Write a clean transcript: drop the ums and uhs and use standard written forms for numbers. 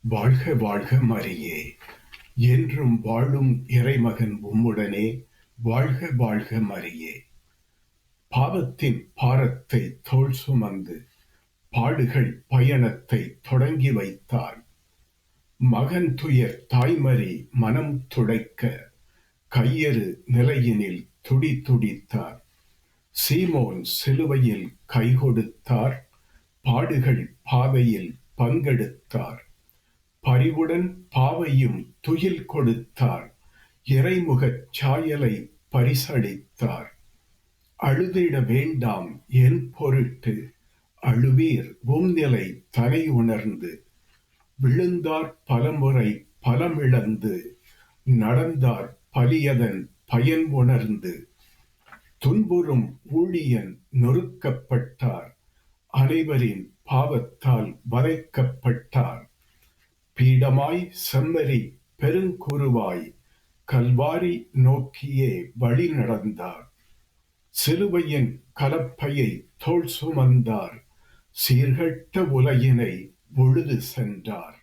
வாழ்க வாழ்க மரியே! என்றும் வாழும் இறைமகன் உம்முடனே வாழ்க வாழ்க மரியே! பாவத்தின் பாரத்தை தோள் சுமந்து பாடுகள் பயணத்தை தொடங்கி வைத்தார். மகன் துயர் தாய்மறி மனம் துடைக்க கையறு நிலையினில் துடி துடித்தார். சீமோன் சிலுவையில் கை கொடுத்தார். பாடுகள் பாதையில் பங்கெடுத்தார். பரிவுடன் பாவையும் துயில் கொடுத்தார். இறைமுகச் சாயலை பரிசளித்தார். அழுதிட வேண்டாம் என் பொருட்டு, அழுவீர் உம்நிலை தனை உணர்ந்து. விழுந்தார் பலமுறை பலமிழந்து, நடந்தார் பலியதன் பயன் உணர்ந்து. துன்புறும் ஊழியன் நொறுக்கப்பட்டார். அனைவரின் பாவத்தால் வதைக்கப்பட்டார். பீடமாய் செம்மறி பெருங்குருவாய் கல்வாரி நோக்கியே வழி நடந்தார். சிலுவையின் கலப்பையை தோள் சுமந்தார். சீர்கெட்ட உலகினை உழுது சென்றார்.